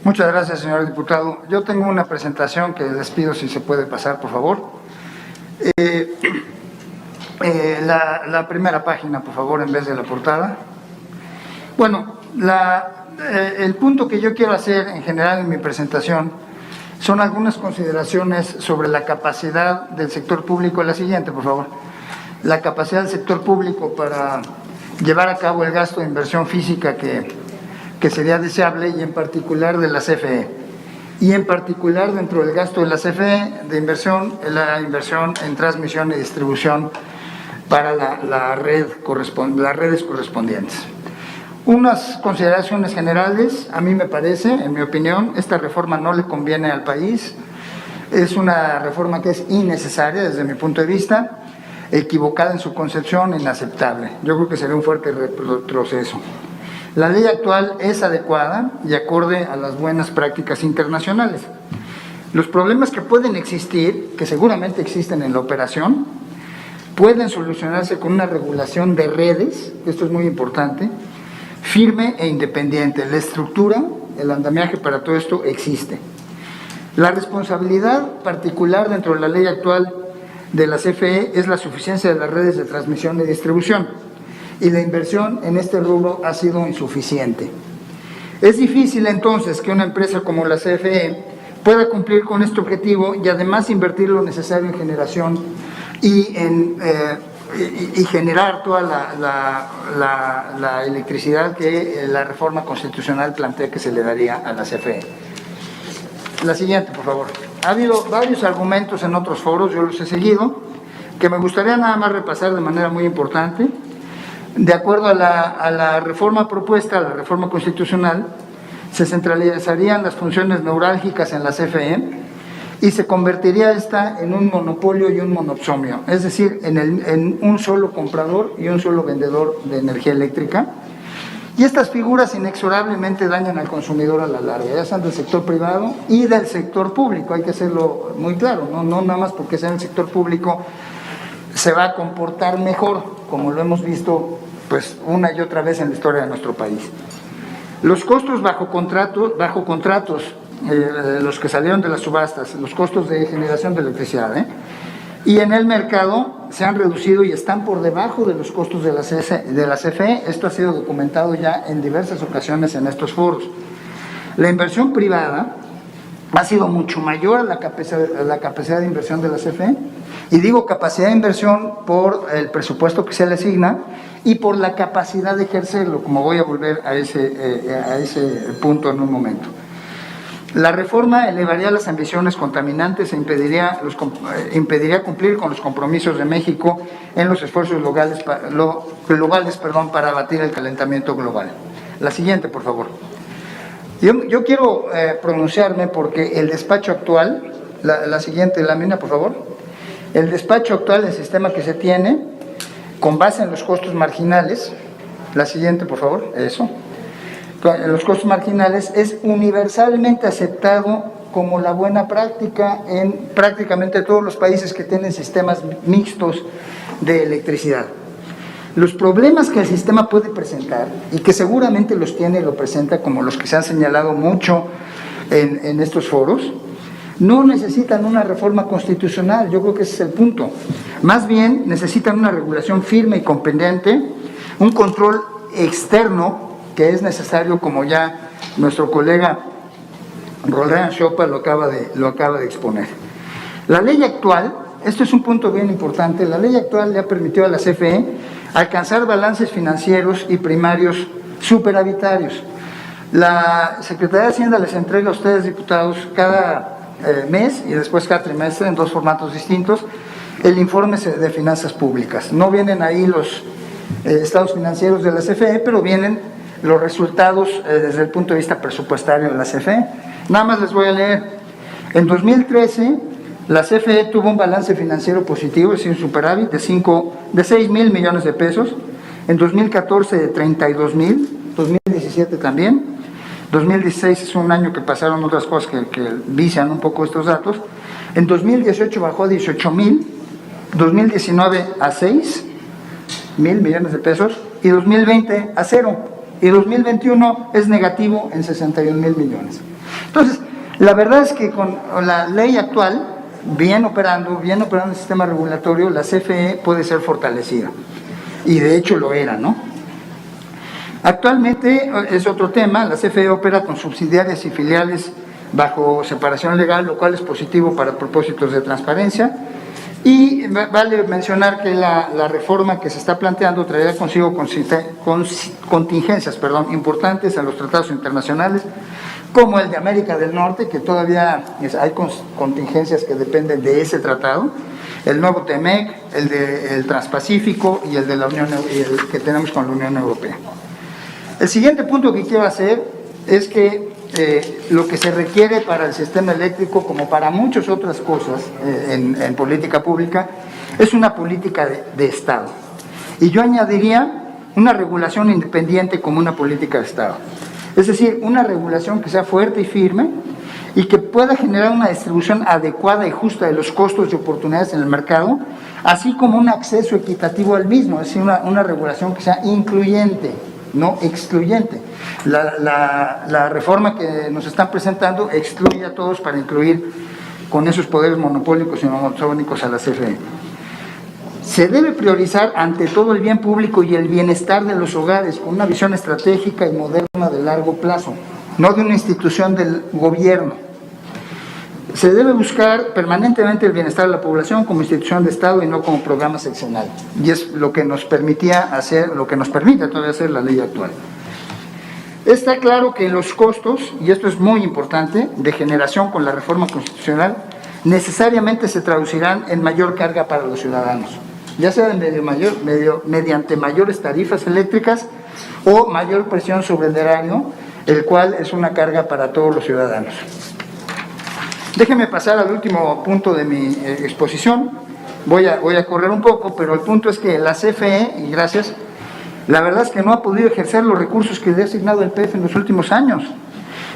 Muchas gracias, señor diputado. Yo tengo una presentación que les pido si se puede pasar, por favor. La primera página, por favor, en vez de la portada. Bueno, el punto que yo quiero hacer en general en mi presentación son algunas consideraciones sobre la capacidad del sector público. La siguiente, por favor. La capacidad del sector público para llevar a cabo el gasto de inversión física que sería deseable, y en particular de la CFE. Y en particular dentro del gasto de la CFE de inversión, la inversión en transmisión y distribución para las redes correspondientes. Unas consideraciones generales: a mí me parece, en mi opinión, esta reforma no le conviene al país. Es una reforma que es innecesaria desde mi punto de vista, equivocada en su concepción, inaceptable. Yo creo que sería un fuerte retroceso. La ley actual es adecuada y acorde a las buenas prácticas internacionales. Los problemas que pueden existir, que seguramente existen en la operación, pueden solucionarse con una regulación de redes, esto es muy importante, firme e independiente. La estructura, el andamiaje para todo esto existe. La responsabilidad particular dentro de la ley actual de la CFE es la suficiencia de las redes de transmisión y distribución, y la inversión en este rubro ha sido insuficiente. Es difícil entonces que una empresa como la CFE pueda cumplir con este objetivo y además invertir lo necesario en generación y generar toda la electricidad que la reforma constitucional plantea que se le daría a la CFE. La siguiente, por favor. Ha habido varios argumentos en otros foros, yo los he seguido, que me gustaría nada más repasar de manera muy importante. De acuerdo a la reforma propuesta, la reforma constitucional, se centralizarían las funciones neurálgicas en la CFE y se convertiría esta en un monopolio y un monopsomio, es decir, en un solo comprador y un solo vendedor de energía eléctrica. Y estas figuras inexorablemente dañan al consumidor a la larga, ya sean del sector privado y del sector público. Hay que hacerlo muy claro, no nada más porque sea en el sector público se va a comportar mejor, como lo hemos visto pues una y otra vez en la historia de nuestro país. Los costos bajo contratos, los que salieron de las subastas, los costos de generación de electricidad, y en el mercado se han reducido y están por debajo de los costos de la CFE. Esto ha sido documentado ya en diversas ocasiones en estos foros. La inversión privada ha sido mucho mayor a la capacidad de inversión de la CFE, y digo capacidad de inversión por el presupuesto que se le asigna y por la capacidad de ejercerlo, como voy a volver a ese punto en un momento. La reforma elevaría las ambiciones contaminantes e impediría cumplir con los compromisos de México en los esfuerzos globales para abatir el calentamiento global. La siguiente, por favor. Yo quiero pronunciarme porque el despacho actual, la siguiente lámina, por favor. El despacho actual, el sistema que se tiene, con base en los costos marginales, la siguiente, por favor, eso. Los costos marginales es universalmente aceptado como la buena práctica en prácticamente todos los países que tienen sistemas mixtos de electricidad. Los problemas que el sistema puede presentar, y que seguramente los tiene y lo presenta, como los que se han señalado mucho en estos foros, no necesitan una reforma constitucional. Yo creo que ese es el punto. Más bien necesitan una regulación firme y competente, un control externo que es necesario, como ya nuestro colega Roland Chopa lo acaba de exponer. La ley actual, esto es un punto bien importante, la ley actual le ha permitido a la CFE alcanzar balances financieros y primarios superavitarios. La Secretaría de Hacienda les entrega a ustedes, diputados, cada mes y después cada trimestre, en dos formatos distintos, el informe de finanzas públicas. No vienen ahí los estados financieros de la CFE, pero vienen los resultados desde el punto de vista presupuestario de la CFE. Nada más les voy a leer. En 2013, la CFE tuvo un balance financiero positivo, es decir, un superávit de 6,000 millones de pesos. En 2014 de 32,000, 2017 también. 2016 es un año que pasaron otras cosas que vician un poco estos datos. En 2018 bajó a 18,000, 2019 a 6,000 millones de pesos y 2020 a 0. y 2021 es negativo en 61,000 millones. Entonces, la verdad es que con la ley actual, bien operando el sistema regulatorio, la CFE puede ser fortalecida, y de hecho lo era, ¿no? Actualmente es otro tema, la CFE opera con subsidiarias y filiales bajo separación legal, lo cual es positivo para propósitos de transparencia. Y vale mencionar que la reforma que se está planteando traerá consigo contingencias importantes en los tratados internacionales, como el de América del Norte, que todavía hay contingencias que dependen de ese tratado, el nuevo TEMEC, el Transpacífico y el de la Unión, el que tenemos con la Unión Europea. El siguiente punto que quiero hacer es que lo que se requiere para el sistema eléctrico, como para muchas otras cosas en política pública, es una política de Estado. Y yo añadiría una regulación independiente como una política de Estado. Es decir, una regulación que sea fuerte y firme y que pueda generar una distribución adecuada y justa de los costos y oportunidades en el mercado, así como un acceso equitativo al mismo, es decir, una regulación que sea incluyente, no excluyente. La reforma que nos están presentando excluye a todos para incluir con esos poderes monopólicos y monopólicos a la CFE. Se debe priorizar ante todo el bien público y el bienestar de los hogares con una visión estratégica y moderna de largo plazo, no de una institución del gobierno. Se debe buscar permanentemente el bienestar de la población como institución de Estado y no como programa seccional. Y es lo que nos permitía hacer, lo que nos permite todavía hacer la ley actual. Está claro que los costos, y esto es muy importante, de generación con la reforma constitucional, necesariamente se traducirán en mayor carga para los ciudadanos, ya sea mediante mayores tarifas eléctricas o mayor presión sobre el erario, el cual es una carga para todos los ciudadanos. Déjenme pasar al último punto de mi exposición. Voy a correr un poco, pero el punto es que la CFE, y gracias, la verdad es que no ha podido ejercer los recursos que le ha asignado el PEF en los últimos años.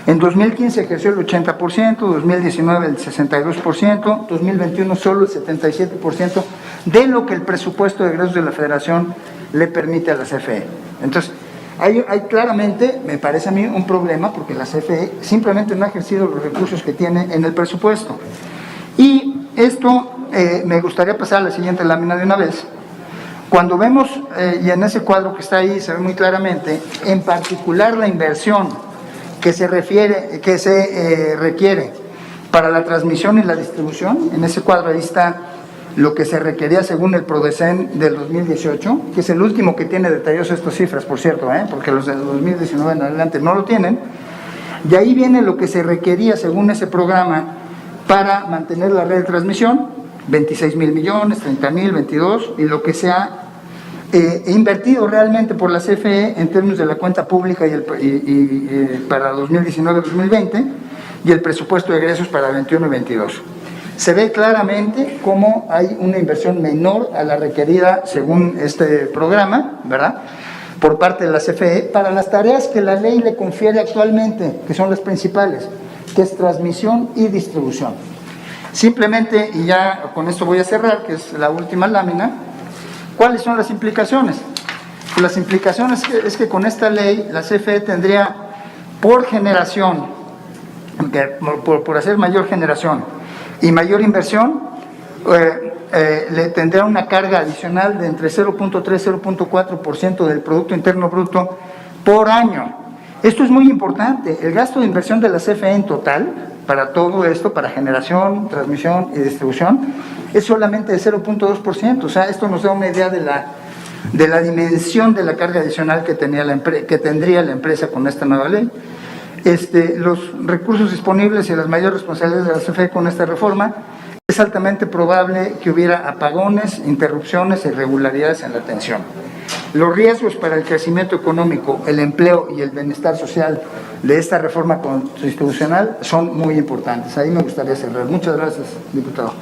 En 2015 ejerció el 80%, 2019 el 62%, 2021 solo el 77% de lo que el presupuesto de egresos de la Federación le permite a la CFE. Entonces, hay claramente, me parece a mí, un problema porque la CFE simplemente no ha ejercido los recursos que tiene en el presupuesto. Y esto me gustaría pasar a la siguiente lámina de una vez. Cuando vemos, y en ese cuadro que está ahí se ve muy claramente, en particular la inversión que se requiere para la transmisión y la distribución, en ese cuadro ahí está lo que se requería según el PRODECEN del 2018, que es el último que tiene detallados estas cifras, por cierto, porque los del 2019 en adelante no lo tienen, y ahí viene lo que se requería según ese programa para mantener la red de transmisión, 26,000 millones, 30,000, 22, y lo que se ha invertido realmente por la CFE en términos de la cuenta pública para 2019-2020 y el presupuesto de egresos para 21 y 22. Se ve claramente cómo hay una inversión menor a la requerida según este programa, ¿verdad?, por parte de la CFE para las tareas que la ley le confiere actualmente, que son las principales, que es transmisión y distribución. Simplemente, y ya con esto voy a cerrar, que es la última lámina, ¿cuáles son las implicaciones? Pues las implicaciones es que con esta ley la CFE tendría por generación, por hacer mayor generación y mayor inversión, le tendrá una carga adicional de entre 0.3 y 0.4% del Producto Interno Bruto por año. Esto es muy importante. El gasto de inversión de la CFE en total, para todo esto, para generación, transmisión y distribución, es solamente de 0.2%. O sea, esto nos da una idea de la dimensión de la carga adicional que tendría la empresa con esta nueva ley. Los recursos disponibles y las mayores responsabilidades de la CFE con esta reforma, es altamente probable que hubiera apagones, interrupciones e irregularidades en la atención. Los riesgos para el crecimiento económico, el empleo y el bienestar social de esta reforma constitucional son muy importantes. Ahí me gustaría cerrar. Muchas gracias, diputado.